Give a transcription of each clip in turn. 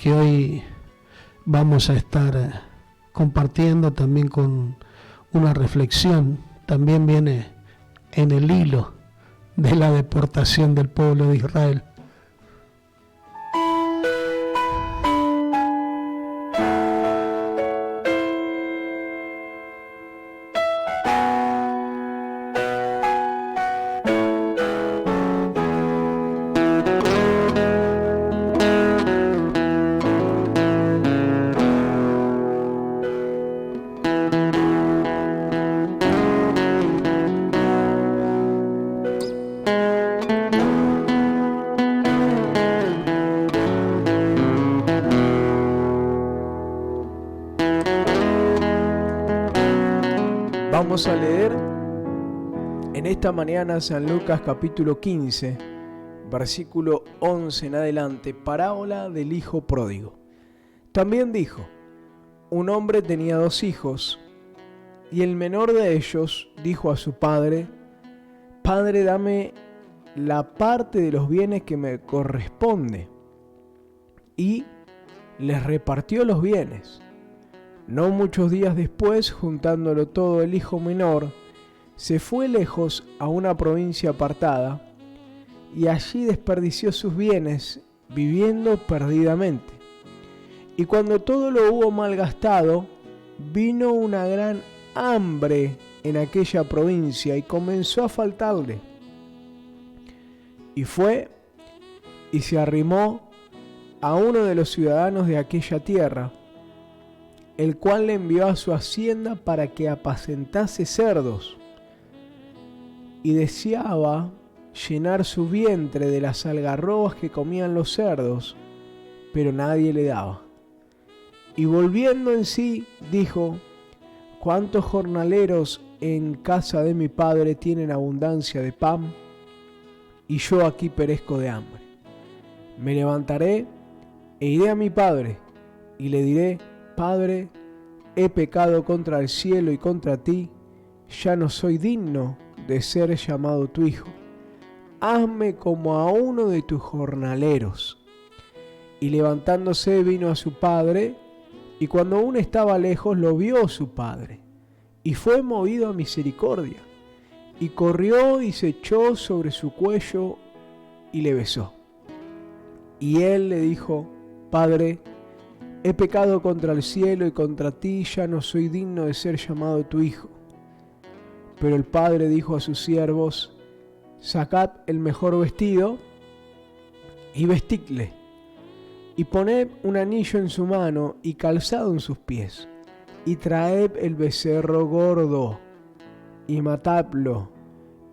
que hoy vamos a estar compartiendo también con una reflexión. También viene en el hilo de la deportación del pueblo de Israel. Vamos a leer en esta mañana San Lucas capítulo 15, versículo 11 en adelante, parábola del hijo pródigo. También dijo: un hombre tenía 2 hijos, y el menor de ellos dijo a su padre: Padre, dame la parte de los bienes que me corresponde. Y les repartió los bienes. No muchos días después, juntándolo todo, el hijo menor se fue lejos a una provincia apartada y allí desperdició sus bienes viviendo perdidamente. Y cuando todo lo hubo malgastado, vino una gran hambre en aquella provincia y comenzó a faltarle. Y fue y se arrimó a uno de los ciudadanos de aquella tierra, el cual le envió a su hacienda para que apacentase cerdos, y deseaba llenar su vientre de las algarrobas que comían los cerdos, pero nadie le daba. Y volviendo en sí, dijo: ¿cuántos jornaleros en casa de mi padre tienen abundancia de pan, y yo aquí perezco de hambre? Me levantaré e iré a mi padre, y le diré: Padre, he pecado contra el cielo y contra ti, ya no soy digno de ser llamado tu hijo. Hazme como a uno de tus jornaleros. Y levantándose vino a su padre, y cuando aún estaba lejos lo vio su padre, y fue movido a misericordia, y corrió y se echó sobre su cuello y le besó. Y él le dijo: Padre, he pecado contra el cielo y contra ti, ya no soy digno de ser llamado tu hijo. Pero el padre dijo a sus siervos: sacad el mejor vestido y vestidle, y poned un anillo en su mano y calzado en sus pies, y traed el becerro gordo y matadlo,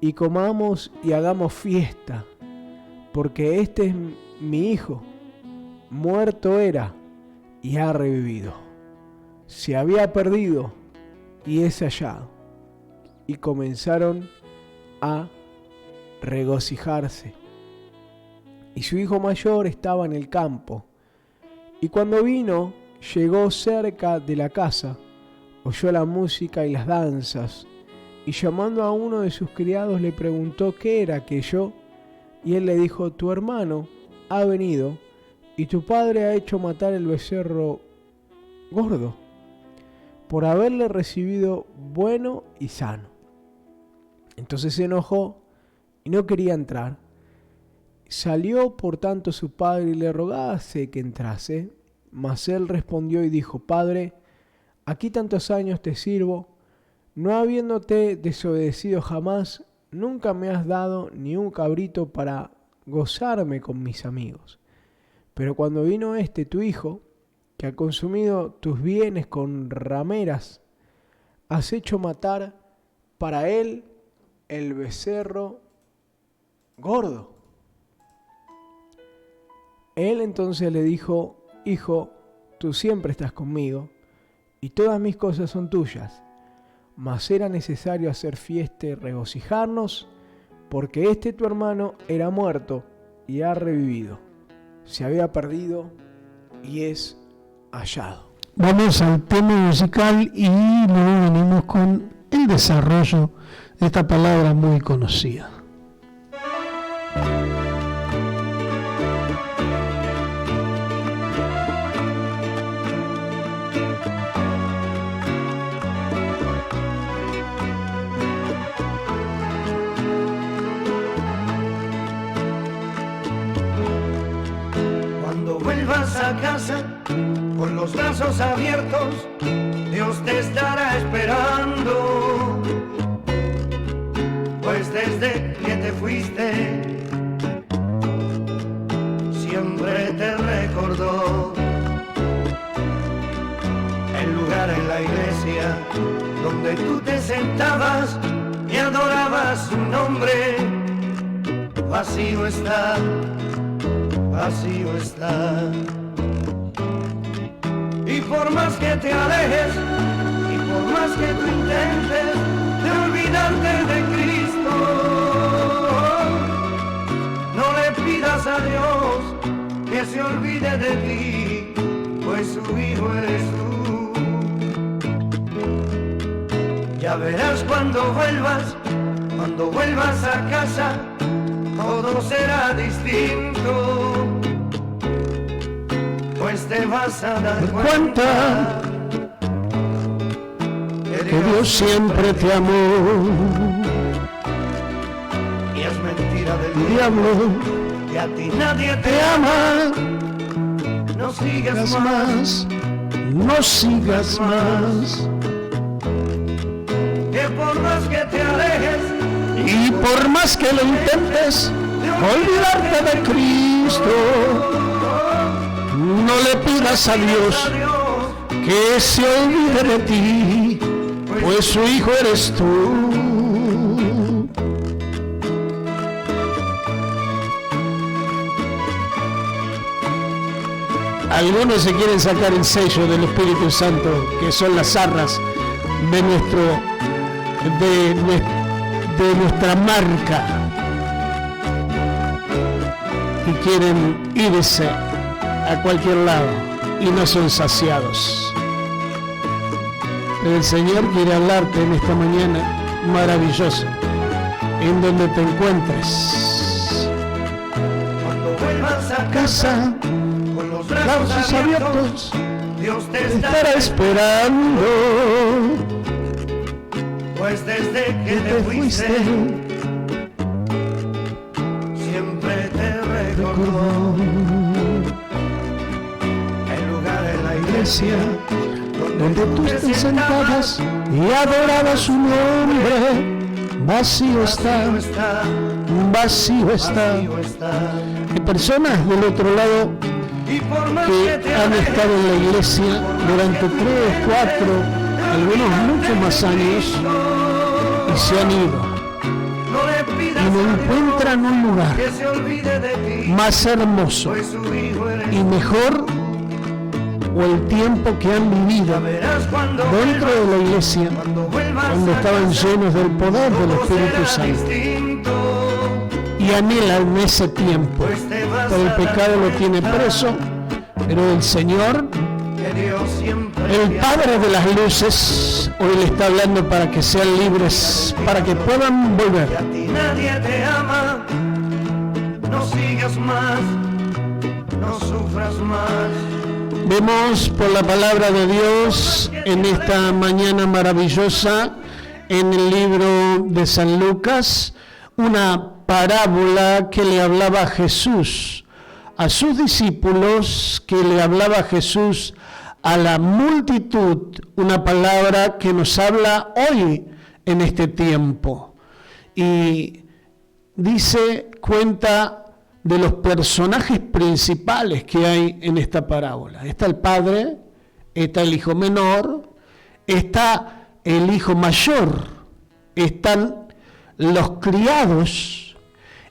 y comamos y hagamos fiesta, porque este es mi hijo, muerto era y ha revivido, se había perdido y es hallado. Y comenzaron a regocijarse. Y su hijo mayor estaba en el campo, y cuando vino, llegó cerca de la casa, oyó la música y las danzas, y llamando a uno de sus criados le preguntó qué era aquello, y él le dijo: tu hermano ha venido, y tu padre ha hecho matar el becerro gordo, por haberle recibido bueno y sano. Entonces se enojó y no quería entrar. Salió por tanto su padre y le rogase que entrase, mas él respondió y dijo: Padre, aquí tantos años te sirvo, no habiéndote desobedecido jamás, nunca me has dado ni un cabrito para gozarme con mis amigos. Pero cuando vino tu hijo, que ha consumido tus bienes con rameras, has hecho matar para él el becerro gordo. Él entonces le dijo: Hijo, tú siempre estás conmigo, y todas mis cosas son tuyas, mas era necesario hacer fiesta y regocijarnos, porque tu hermano era muerto y ha revivido, se había perdido y es hallado. Vamos al tema musical y luego venimos con el desarrollo de esta palabra muy conocida. vuelvas a casa con los brazos abiertos, Dios te estará esperando. Pues desde que te fuiste, siempre te recordó el lugar en la iglesia donde tú te sentabas y adorabas su nombre. Vacío está, vacío está. Y por más que te alejes, y por más que tú intentes de olvidarte de Cristo, no le pidas a Dios que se olvide de ti, pues su hijo eres tú. Ya verás cuando vuelvas a casa, todo será distinto, pues te vas a dar cuenta que Dios siempre te amó. Y es mentira del Diablo, que a ti nadie te ama. No sigas más, no sigas más. Que por más que te alejes y por más que lo intentes, olvidarte de Cristo, no le pidas a Dios que se olvide de ti, pues su hijo eres tú. Algunos se quieren sacar el sello del Espíritu Santo, que son las arras de nuestra marca, y quieren irse a cualquier lado y no son saciados. Pero el Señor quiere hablarte en esta mañana maravillosa, en donde te encuentres. Cuando vuelvas a Casa, con los brazos abiertos, Dios te te estará esperando. Pues desde que te fuiste, siempre te recordó el lugar en la iglesia donde tú te sentabas y adorabas su nombre. Vacío está, vacío está. Hay personas del otro lado que han estado en la iglesia durante 3, 4, algunos muchos más años y se han ido y no encuentran un lugar más hermoso y mejor, o el tiempo que han vivido dentro de la iglesia cuando estaban llenos del poder del Espíritu Santo y anhelan ese tiempo. Pero el pecado lo tiene preso, pero el Señor, el Padre de las luces, hoy le está hablando para que sean libres, para que puedan volver. Que a ti nadie te ama, no sigas más, no sufras más. Vemos por la palabra de Dios en esta mañana maravillosa en el libro de San Lucas una parábola que le hablaba Jesús a sus discípulos, que le hablaba Jesús a la multitud, una palabra que nos habla hoy en este tiempo. Y cuenta de los personajes principales que hay en esta parábola. Está el padre, está el hijo menor, está el hijo mayor, están los criados,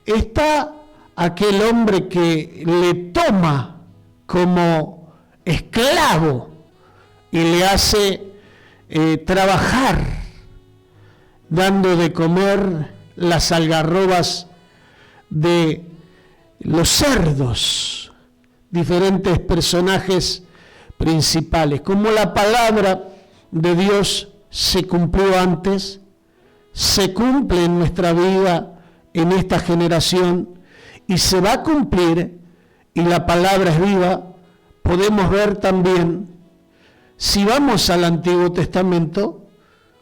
está aquel hombre que le toma como esclavo y le hace trabajar, dando de comer las algarrobas de los cerdos, diferentes personajes principales. Como la palabra de Dios se cumplió antes, se cumple en nuestra vida, en esta generación, y se va a cumplir, y la palabra es viva, podemos ver también, si vamos al Antiguo Testamento,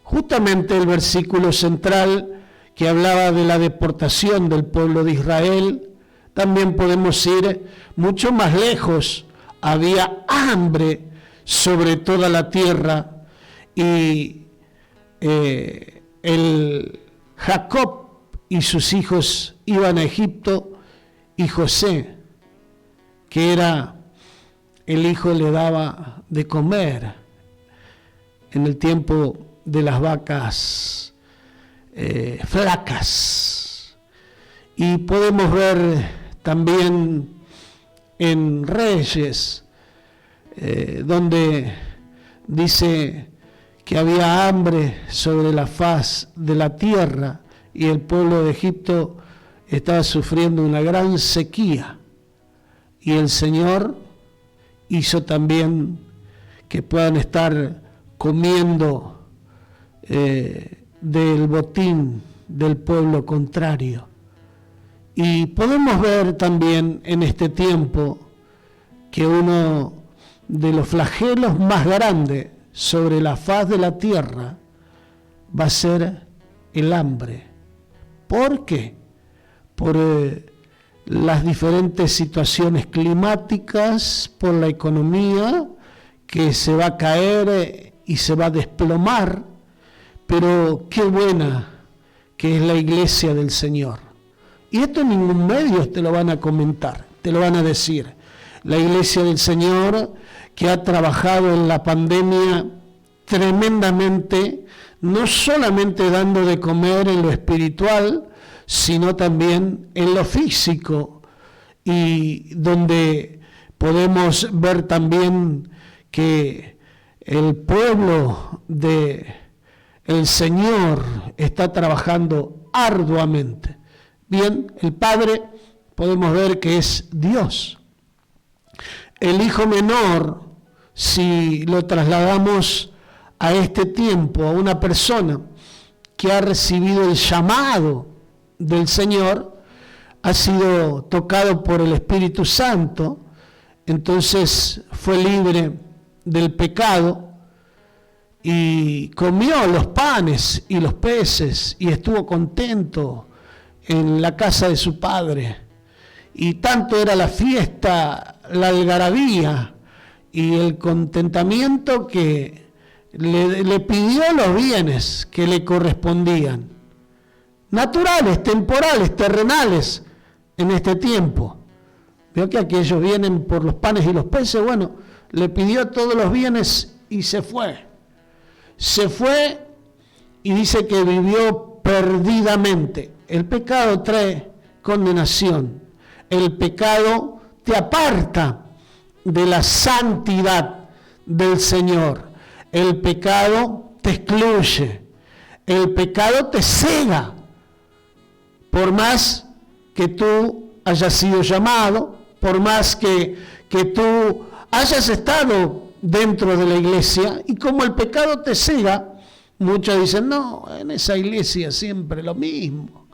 justamente el versículo central que hablaba de la deportación del pueblo de Israel, También podemos ir mucho más lejos. Había hambre sobre toda la tierra y Jacob y sus hijos iban a Egipto y José, que era el hijo, le daba de comer en el tiempo de las vacas flacas. Y podemos ver también en Reyes, donde dice que había hambre sobre la faz de la tierra y el pueblo de Egipto estaba sufriendo una gran sequía. Y el Señor hizo también que puedan estar comiendo del botín del pueblo contrario. Y podemos ver también en este tiempo que uno de los flagelos más grandes sobre la faz de la tierra va a ser el hambre. ¿Por qué? Por las diferentes situaciones climáticas, por la economía que se va a caer y se va a desplomar, pero qué buena que es la iglesia del Señor. Y esto en ningún medio te lo van a comentar, te lo van a decir. La iglesia del Señor, que ha trabajado en la pandemia tremendamente, no solamente dando de comer en lo espiritual, sino también en lo físico, y donde podemos ver también que el pueblo del Señor está trabajando arduamente. Bien, el Padre podemos ver que es Dios. El hijo menor, si lo trasladamos a este tiempo, a una persona que ha recibido el llamado del Señor, ha sido tocado por el Espíritu Santo, entonces fue libre del pecado y comió los panes y los peces y estuvo contento en la casa de su padre. Y tanto era la fiesta, la algarabía y el contentamiento que le pidió los bienes que le correspondían, naturales, temporales, terrenales, en este tiempo. Veo que aquellos vienen por los panes y los peces, bueno, le pidió todos los bienes y se fue. Se fue y dice que vivió perdidamente. El pecado trae condenación. El pecado te aparta de la santidad del Señor. El pecado te excluye. El pecado te cega. Por más que tú hayas sido llamado, por más que tú hayas estado dentro de la iglesia, y como el pecado te cega, muchos dicen, no, en esa iglesia siempre lo mismo.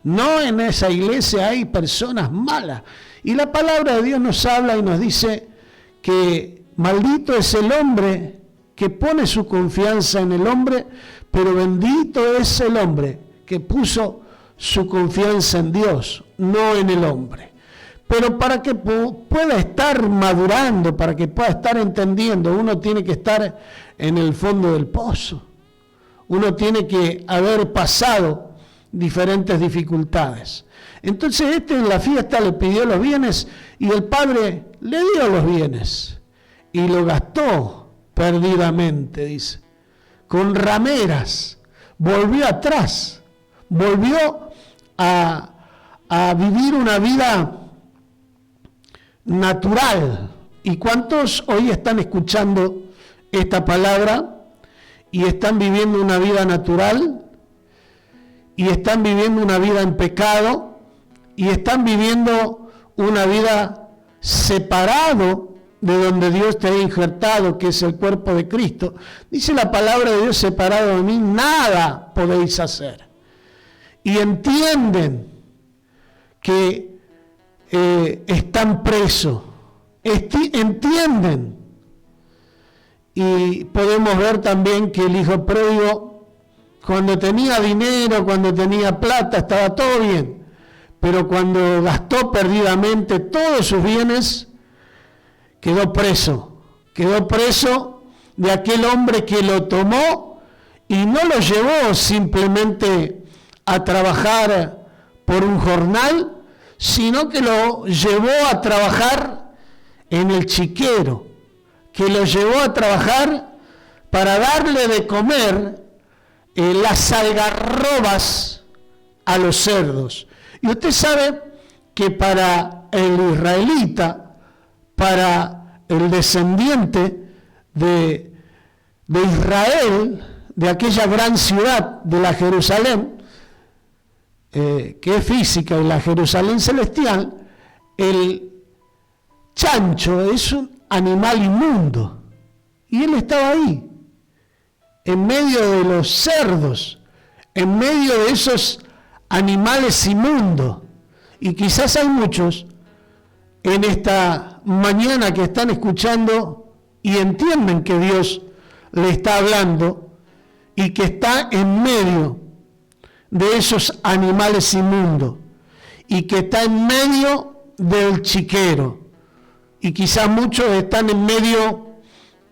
No, en esa iglesia hay personas malas. Y la palabra de Dios nos habla y nos dice que maldito es el hombre que pone su confianza en el hombre, pero bendito es el hombre que puso su confianza en Dios, no en el hombre. Pero para que pueda estar madurando, para que pueda estar entendiendo, uno tiene que estar en el fondo del pozo. Uno tiene que haber pasado diferentes dificultades. Entonces en la fiesta le pidió los bienes y el padre le dio los bienes y lo gastó perdidamente, dice, con rameras, volvió atrás, volvió a vivir una vida natural. ¿Y cuántos hoy están escuchando esta palabra y están viviendo una vida natural? Y están viviendo una vida en pecado, y están viviendo una vida separado de donde Dios te ha injertado, que es el cuerpo de Cristo. Dice la palabra de Dios, separado de mí, nada podéis hacer. Y entienden que están presos, entienden. Y podemos ver también que el hijo pródigo, cuando tenía dinero, cuando tenía plata, estaba todo bien. pero cuando gastó perdidamente todos sus bienes, quedó preso de aquel hombre que lo tomó y no lo llevó simplemente a trabajar por un jornal, sino que lo llevó a trabajar en el chiquero, que lo llevó a trabajar para darle de comer las algarrobas a los cerdos. Y usted sabe que para el israelita, para el descendiente de Israel, de aquella gran ciudad de la Jerusalén, que es física, y la Jerusalén celestial, el chancho es un animal inmundo. Y él estaba ahí, en medio de los cerdos, en medio de esos animales inmundos. Y quizás hay muchos en esta mañana que están escuchando y entienden que Dios le está hablando y que está en medio de esos animales inmundos y que está en medio del chiquero. Y quizás muchos están en medio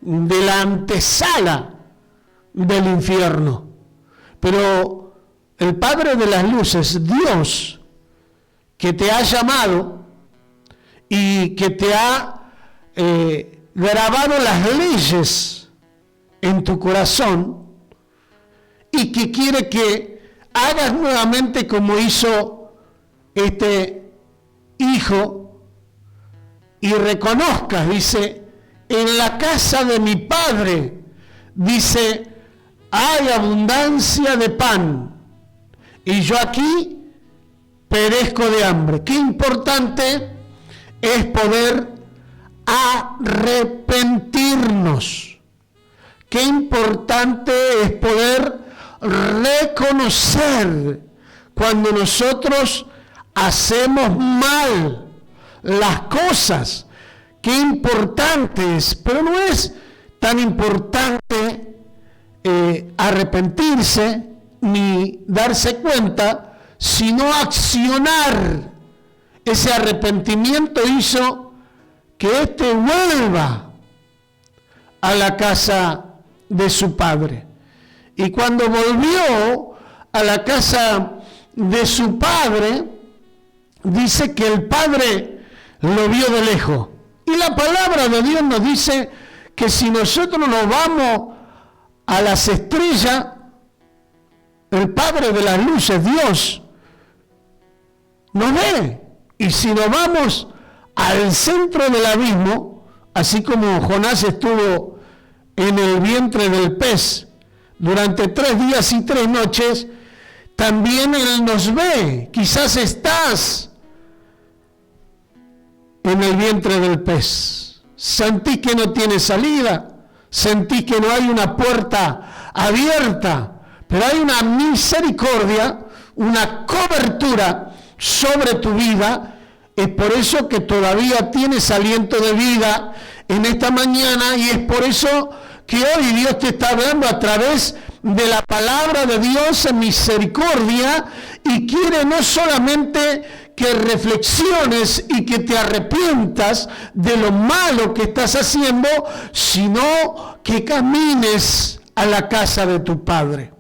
de la antesala del infierno. Pero el Padre de las Luces, Dios, que te ha llamado y que te ha grabado las leyes en tu corazón y que quiere que hagas nuevamente como hizo este hijo y reconozcas, dice, en la casa de mi Padre, dice, hay abundancia de pan y yo aquí perezco de hambre. Qué importante es poder arrepentirnos. Qué importante es poder reconocer cuando nosotros hacemos mal las cosas. Qué importante es, pero no es tan importante arrepentirse ni darse cuenta, sino accionar. Ese arrepentimiento hizo que éste vuelva a la casa de su padre. Y cuando volvió a la casa de su padre, dice que el padre lo vio de lejos. Y la palabra de Dios nos dice que si nosotros nos vamos a las estrellas, el Padre de las Luces, Dios, nos ve. Y si nos vamos al centro del abismo, así como Jonás estuvo en el vientre del pez durante 3 días y 3 noches, también Él nos ve. Quizás estás en el vientre del pez. Sentís que no tiene salida, sentís que no hay una puerta abierta, pero hay una misericordia, una cobertura sobre tu vida. Es por eso que todavía tienes aliento de vida en esta mañana, y es por eso que hoy Dios te está hablando a través de la palabra de Dios en misericordia, y quiere no solamente que reflexiones y que te arrepientas de lo malo que estás haciendo, sino que camines a la casa de tu Padre.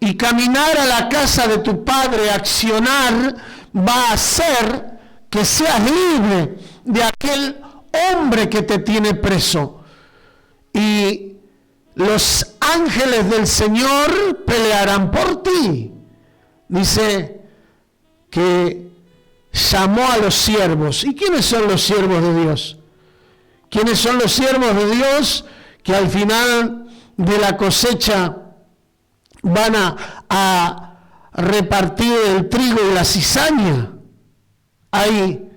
Y caminar a la casa de tu Padre, accionar, va a hacer que seas libre de aquel hombre que te tiene preso. Y los ángeles del Señor pelearán por ti. Dice que llamó a los siervos. ¿Y quiénes son los siervos de Dios? ¿Quiénes son los siervos de Dios que al final de la cosecha van a repartir el trigo y la cizaña? Hay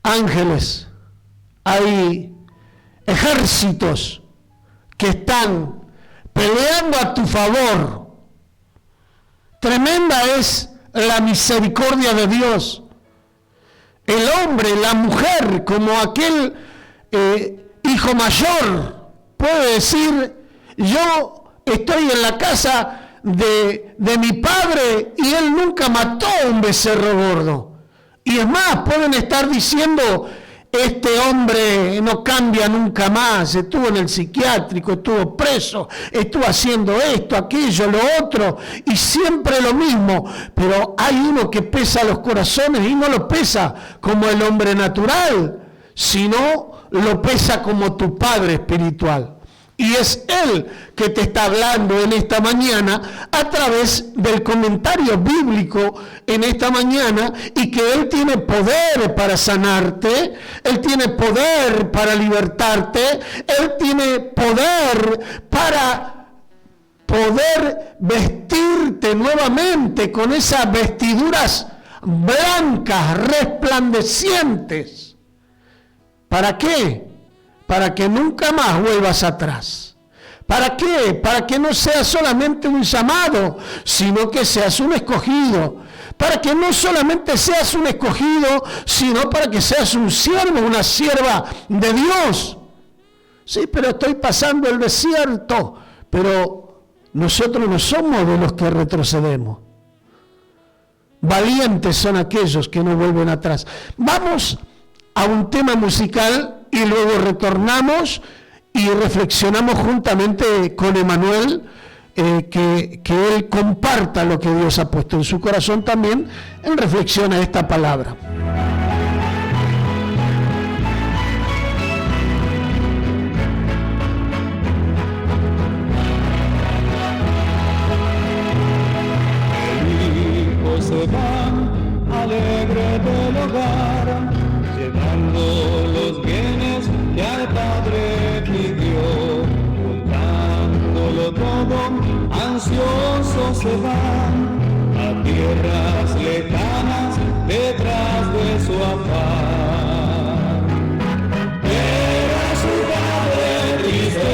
ángeles, hay ejércitos que están peleando a tu favor. Tremenda es la misericordia de Dios. El hombre, la mujer, como aquel hijo mayor, puede decir: yo estoy en la casa de mi padre y él nunca mató un becerro gordo. Y es más, pueden estar diciendo, este hombre no cambia nunca más, estuvo en el psiquiátrico, estuvo preso, estuvo haciendo esto, aquello, lo otro, y siempre lo mismo. Pero hay uno que pesa los corazones y no lo pesa como el hombre natural, sino lo pesa como tu Padre espiritual. Y es Él que te está hablando en esta mañana a través del comentario bíblico en esta mañana, y que Él tiene poder para sanarte, Él tiene poder para libertarte, Él tiene poder para poder vestirte nuevamente con esas vestiduras blancas, resplandecientes. ¿Para qué? Para que nunca más vuelvas atrás. ¿Para qué? Para que no seas solamente un llamado, sino que seas un escogido. Para que no solamente seas un escogido, sino para que seas un siervo, una sierva de Dios. Sí, pero estoy pasando el desierto. Pero nosotros no somos de los que retrocedemos. Valientes son aquellos que no vuelven atrás. Vamos a un tema musical y luego retornamos y reflexionamos juntamente con Emanuel, que él comparta lo que Dios ha puesto en su corazón también en reflexión a esta palabra. El hijo se va alegre del hogar, llevando los bienes que al Padre pidió, juntándolo todo, ansioso se va a tierras lejanas detrás de su afán. Era su padre triste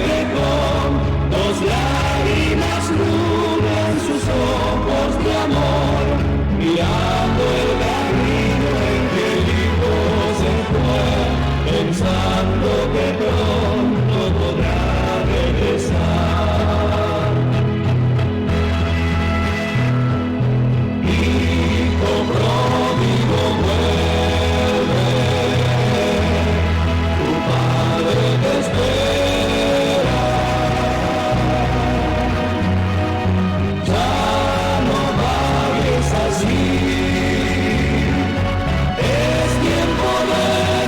lejos, dos lágrimas nublan sus ojos de amor, mirando el camino en que el hijo se fue, pensando que pronto podrá regresar. Hijo pródigo, vuelve, tu padre te espera. Ya no vayas así, es tiempo de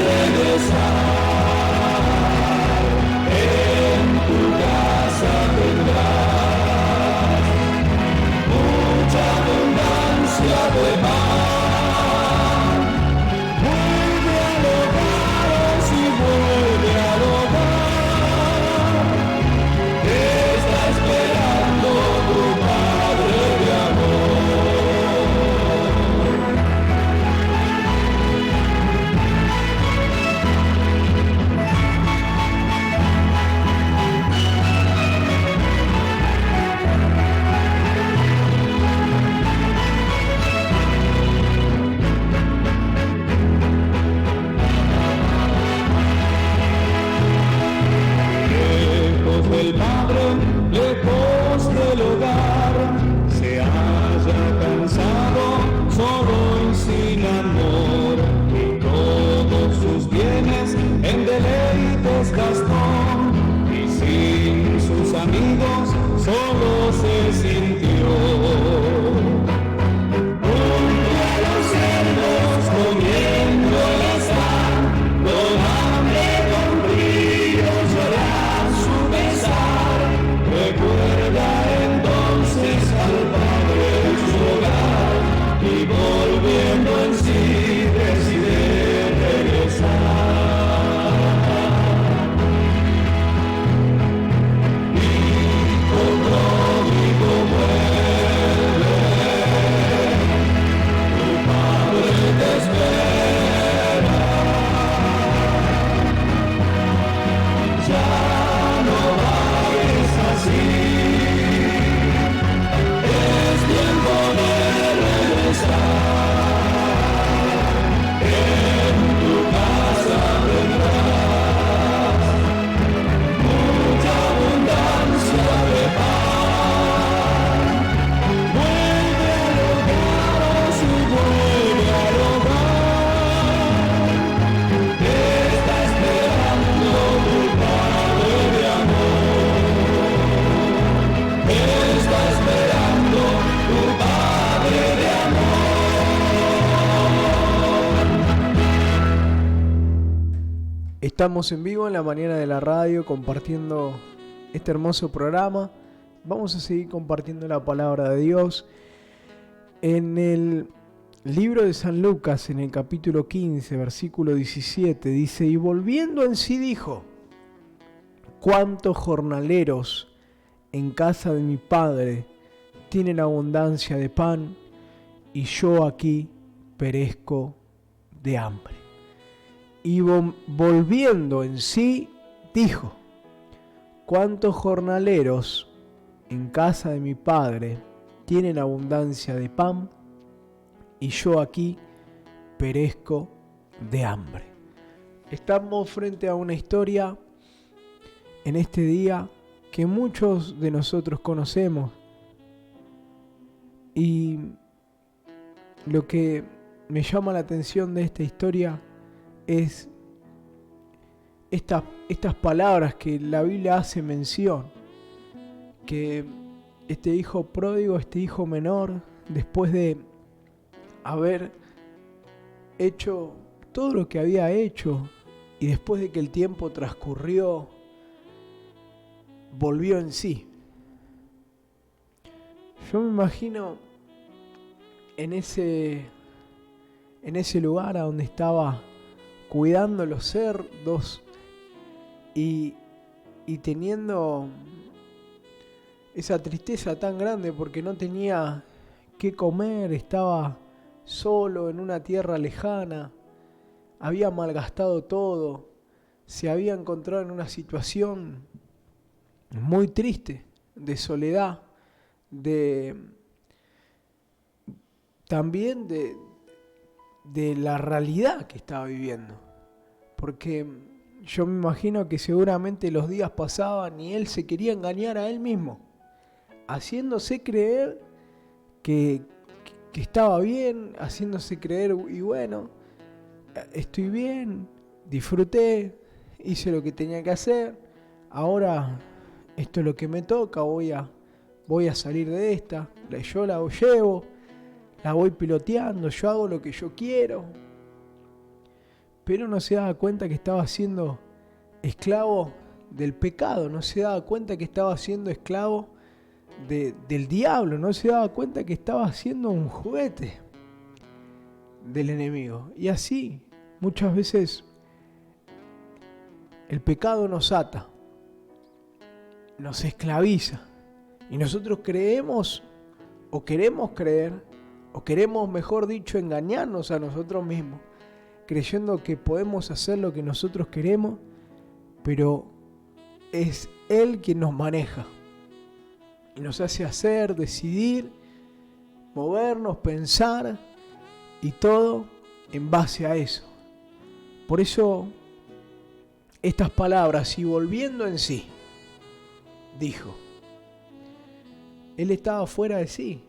regresar. En tu casa tendrás mucha abundancia de pan. Vuelve al hogar, si vuelve al hogar, te está esperando tu Padre de amor. Lejos del Padre, lejos del hogar, se haya cansado solo y sin amor, y todos sus bienes en deleites gastó, y sin sus amigos solo se sintió. Junto a los cerdos comiendo el están, con hambre, con brillo llorar su pesar, Estamos en vivo en la mañana de la radio compartiendo este hermoso programa. Vamos a seguir compartiendo la palabra de Dios. En el libro de San Lucas, en el capítulo 15, versículo 17, dice: y volviendo en sí dijo: ¿cuántos jornaleros en casa de mi padre tienen abundancia de pan, y yo aquí perezco de hambre? Y volviendo en sí dijo: ¿cuántos jornaleros en casa de mi padre tienen abundancia de pan, y yo aquí perezco de hambre? Estamos frente a una historia en este día que muchos de nosotros conocemos, y lo que me llama la atención de esta historia es estas palabras que la Biblia hace mención, que este hijo pródigo, este hijo menor, después de haber hecho todo lo que había hecho y después de que el tiempo transcurrió, volvió en sí. Yo me imagino en ese lugar a donde estaba cuidando los cerdos y teniendo esa tristeza tan grande porque no tenía qué comer, estaba solo en una tierra lejana, había malgastado todo, se había encontrado en una situación muy triste, de soledad, también de la realidad que estaba viviendo. Porque yo me imagino que seguramente los días pasaban y él se quería engañar a él mismo, haciéndose creer que estaba bien, haciéndose creer, y bueno, estoy bien, disfruté, hice lo que tenía que hacer, ahora esto es lo que me toca, voy a salir de esta, yo la llevo, la voy piloteando, yo hago lo que yo quiero. Pero no se daba cuenta que estaba siendo esclavo del pecado, no se daba cuenta que estaba siendo esclavo del diablo, no se daba cuenta que estaba siendo un juguete del enemigo. Y así, muchas veces, el pecado nos ata, nos esclaviza, y nosotros creemos, o queremos creer, o queremos, mejor dicho, engañarnos a nosotros mismos, creyendo que podemos hacer lo que nosotros queremos, pero es Él quien nos maneja y nos hace hacer, decidir, movernos, pensar, y todo en base a eso. Por eso estas palabras: y volviendo en sí, dijo. Él estaba fuera de sí,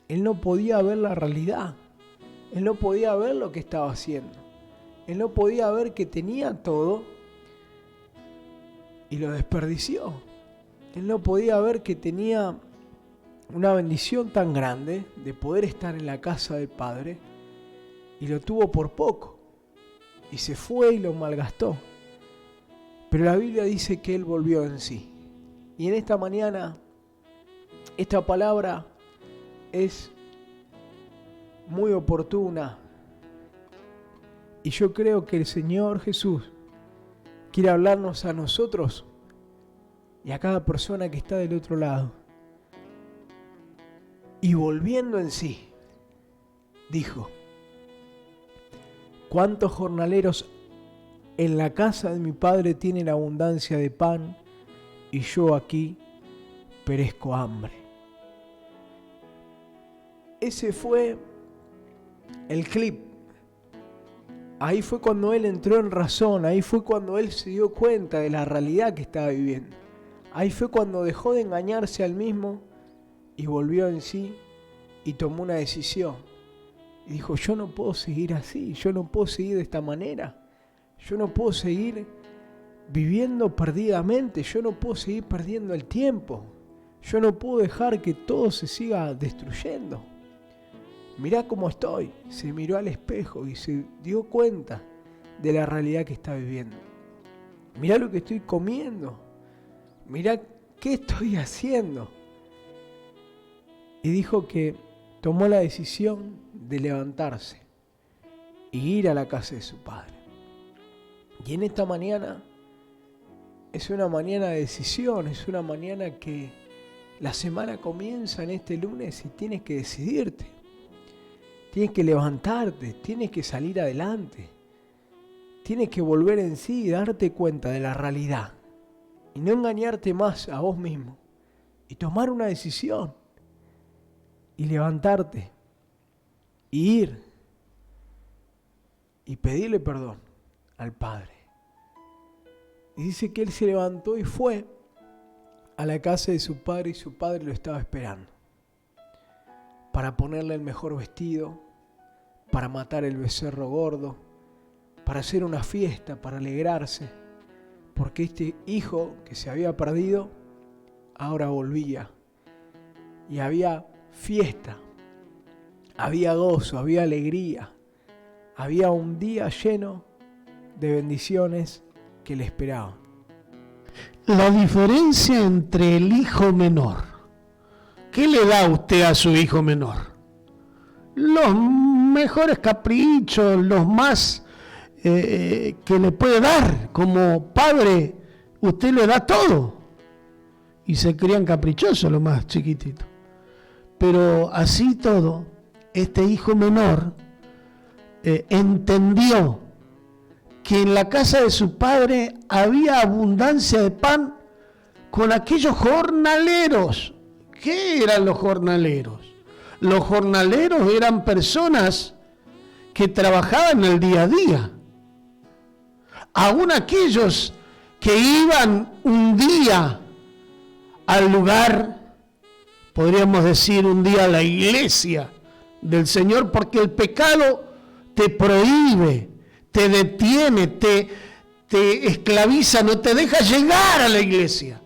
él no podía ver la realidad, él no podía ver lo que estaba haciendo. Él no podía ver que tenía todo y lo desperdició. Él no podía ver que tenía una bendición tan grande de poder estar en la casa del Padre, y lo tuvo por poco. Y se fue y lo malgastó. Pero la Biblia dice que Él volvió en sí. Y en esta mañana, esta palabra es muy oportuna. Y yo creo que el Señor Jesús quiere hablarnos a nosotros y a cada persona que está del otro lado. Y volviendo en sí, dijo: ¿cuántos jornaleros en la casa de mi padre tienen abundancia de pan, y yo aquí perezco hambre? Ese fue el clip. Ahí fue cuando él entró en razón, ahí fue cuando él se dio cuenta de la realidad que estaba viviendo. Ahí fue cuando dejó de engañarse al mismo y volvió en sí y tomó una decisión. Y dijo: yo no puedo seguir así, yo no puedo seguir de esta manera, yo no puedo seguir viviendo perdidamente, yo no puedo seguir perdiendo el tiempo, yo no puedo dejar que todo se siga destruyendo. Mirá cómo estoy. Se miró al espejo y se dio cuenta de la realidad que está viviendo. mirá lo que estoy comiendo, mirá qué estoy haciendo. Y dijo que tomó la decisión de levantarse y ir a la casa de su padre. Y en esta mañana es una mañana de decisión, es una mañana que la semana comienza en este lunes y tienes que decidirte. Tienes que levantarte, tienes que salir adelante. Tienes que volver en sí y darte cuenta de la realidad. Y no engañarte más a vos mismo. Y tomar una decisión. Y levantarte. Y ir. Y pedirle perdón al Padre. Y dice que él se levantó y fue a la casa de su padre y su padre lo estaba esperando. Para ponerle el mejor vestido, para matar el becerro gordo, para hacer una fiesta, para alegrarse, porque este hijo que se había perdido, ahora volvía. Y había fiesta, había gozo, había alegría, había un día lleno de bendiciones que le esperaban. La diferencia entre el hijo menor. ¿Qué le da usted a su hijo menor? Los mejores caprichos, los más que le puede dar. Como padre, usted le da todo. Y se crían caprichosos los más chiquititos. Pero así todo, este hijo menor entendió que en la casa de su padre había abundancia de pan con aquellos jornaleros. ¿Qué eran los jornaleros? Los jornaleros eran personas que trabajaban el día a día. Aún aquellos que iban un día al lugar, podríamos decir un día a la iglesia del Señor, porque el pecado te prohíbe, te detiene, te esclaviza, no te deja llegar a la iglesia.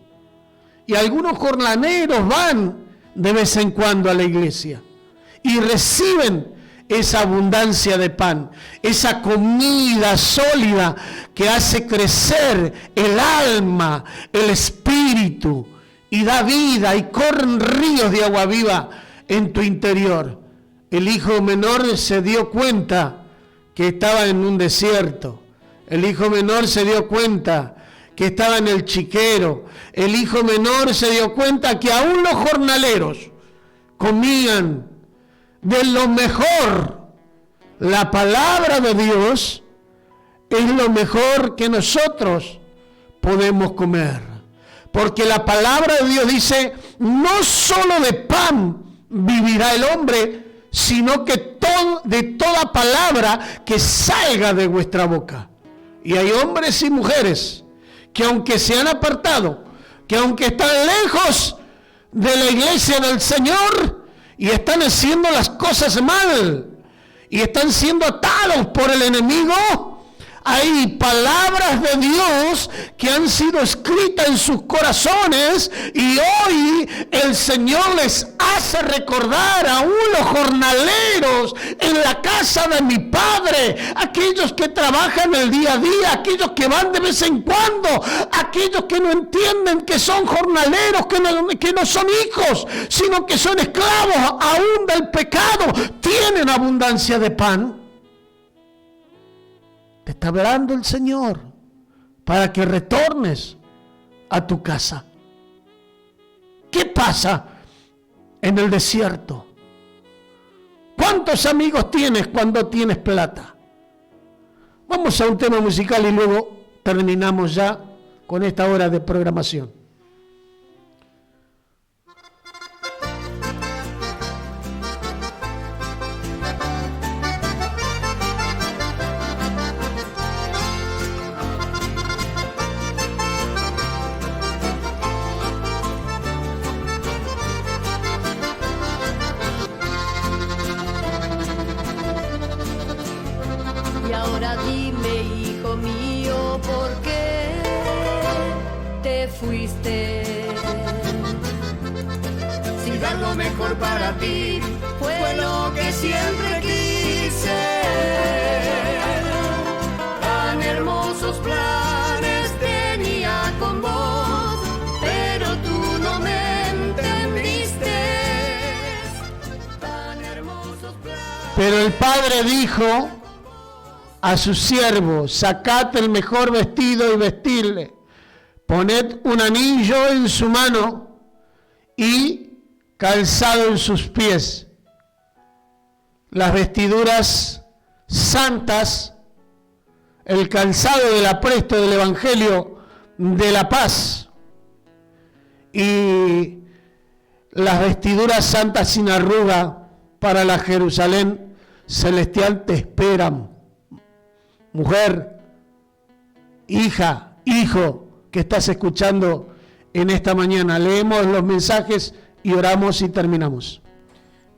Y algunos jornaleros van de vez en cuando a la iglesia y reciben esa abundancia de pan, esa comida sólida que hace crecer el alma, el espíritu, y da vida y corren ríos de agua viva en tu interior. El hijo menor se dio cuenta que estaba en un desierto. El hijo menor se dio cuenta que estaba en el chiquero. El hijo menor se dio cuenta que aún los jornaleros comían de lo mejor. La palabra de Dios es lo mejor que nosotros podemos comer. Porque la palabra de Dios dice, no solo de pan vivirá el hombre, sino que de toda palabra que salga de vuestra boca. Y hay hombres y mujeres que aunque se han apartado, que aunque están lejos de la iglesia del Señor y están haciendo las cosas mal y están siendo atados por el enemigo, hay palabras de Dios que han sido escritas en sus corazones y hoy el Señor les hace recordar aún los jornaleros en la casa de mi Padre, aquellos que trabajan el día a día, aquellos que van de vez en cuando, aquellos que no entienden que son jornaleros, que no son hijos, sino que son esclavos aún del pecado, tienen abundancia de pan. Te está hablando el Señor para que retornes a tu casa. ¿Qué pasa en el desierto? ¿Cuántos amigos tienes cuando tienes plata? Vamos a un tema musical y luego terminamos ya con esta hora de programación. Si dar lo mejor para ti fue lo que siempre quise, tan hermosos planes de Pero el padre dijo a sus siervos: sacad el mejor vestido y vestidle, poned un anillo en su mano y calzado en sus pies. Las vestiduras santas, el calzado del apresto del Evangelio de la paz y las vestiduras santas sin arruga para la Jerusalén celestial te esperan. Mujer, hija, hijo que estás escuchando en esta mañana, leemos los mensajes y oramos y terminamos.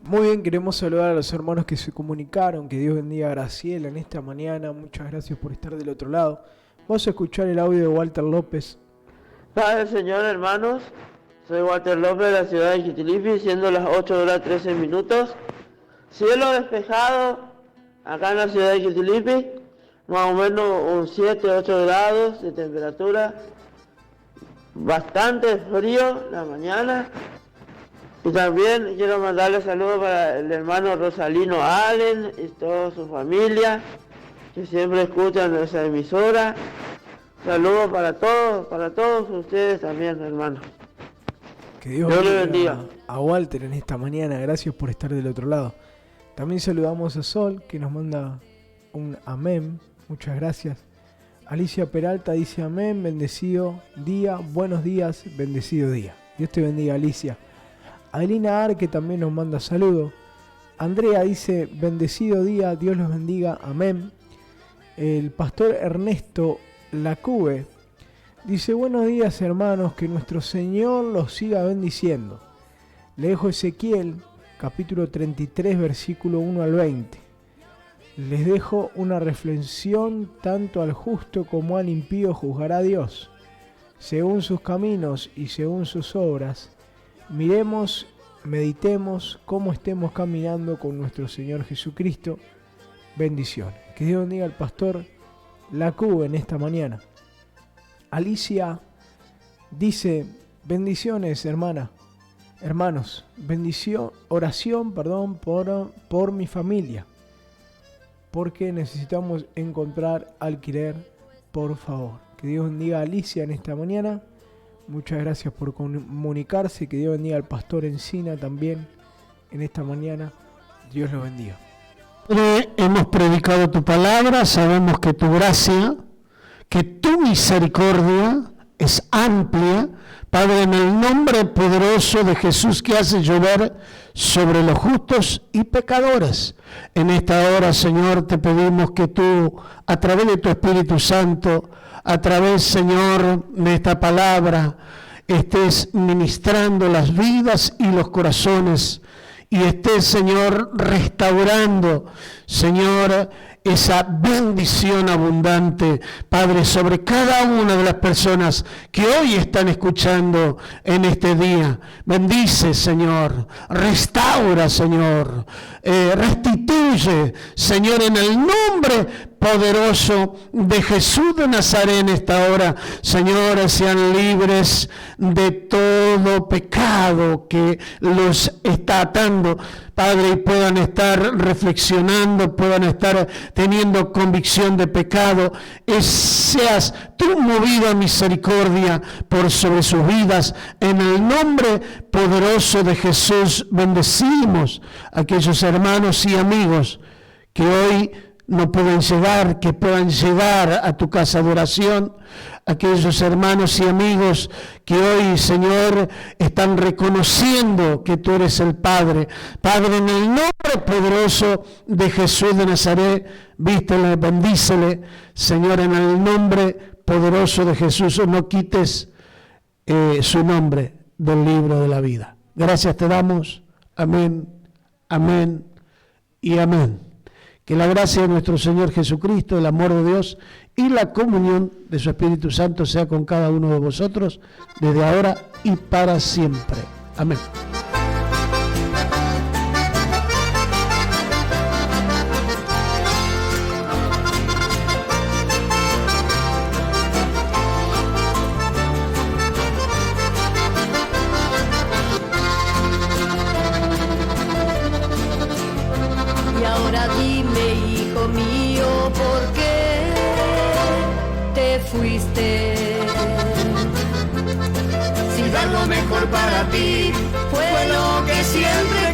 Muy bien, queremos saludar a los hermanos que se comunicaron. Que Dios bendiga a Graciela en esta mañana. Muchas gracias por estar del otro lado. Vamos a escuchar el audio de Walter López. Padre Señor, hermanos, soy Walter López de la ciudad de Jitilipi, siendo las 8:13. Cielo despejado acá en la ciudad de Jitilipi, más o menos un 7-8 grados de temperatura, bastante frío la mañana. Y también quiero mandarle saludos para el hermano Rosalino Allen y toda su familia, que siempre escuchan esa emisora. Saludos para todos ustedes también, hermanos. Que Dios le bendiga a Walter en esta mañana. Gracias por estar del otro lado. También saludamos a Sol, que nos manda un amén. Muchas gracias. Alicia Peralta dice amén, bendecido día, buenos días, bendecido día. Dios te bendiga, Alicia. Adelina Arque también nos manda saludos. Andrea dice bendecido día, Dios los bendiga, amén. El pastor Ernesto Lacube dice buenos días hermanos, que nuestro Señor los siga bendiciendo. Le dejo Ezequiel capítulo 33 versículo 1 al 20. Les dejo una reflexión, tanto al justo como al impío juzgará Dios, según sus caminos y según sus obras. Miremos, meditemos cómo estemos caminando con nuestro Señor Jesucristo. Bendiciones. Que Dios bendiga al pastor Lacube en esta mañana. Alicia dice bendiciones hermanos, oración por mi familia, porque necesitamos encontrar alquiler, por favor. Que Dios bendiga a Alicia en esta mañana. Muchas gracias por comunicarse. Que Dios bendiga al pastor Encina también en esta mañana. Dios lo bendiga. Padre, hemos predicado tu palabra, sabemos que tu gracia, que tu misericordia es amplia. Padre, en el nombre poderoso de Jesús, que hace llover sobre los justos y pecadores. En esta hora, Señor, te pedimos que tú, a través de tu Espíritu Santo, a través, Señor, de esta palabra, estés ministrando las vidas y los corazones, y estés, Señor, restaurando, Señor, esa bendición abundante, Padre, sobre cada una de las personas que hoy están escuchando en este día. Bendice, Señor, restaura, Señor, restituye, Señor, en el nombre poderoso de Jesús de Nazaret en esta hora. Señor, sean libres de todo pecado que los está atando, Padre, y puedan estar reflexionando, puedan estar teniendo convicción de pecado. Seas tú movido a misericordia por sobre sus vidas. En el nombre poderoso de Jesús bendecimos a aquellos hermanos y amigos que hoy no pueden llegar, que puedan llegar a tu casa de oración. Aquellos hermanos y amigos que hoy, Señor, están reconociendo que tú eres el Padre. Padre, en el nombre poderoso de Jesús de Nazaret, vístele, bendícele, Señor, en el nombre poderoso de Jesús. No quites su nombre del libro de la vida. Gracias te damos. Amén, amén y amén. Que la gracia de nuestro Señor Jesucristo, el amor de Dios y la comunión de su Espíritu Santo sea con cada uno de vosotros desde ahora y para siempre. Amén. Y ahora cielo mío, ¿por qué te fuiste? Si dar lo mejor para ti fue lo que siempre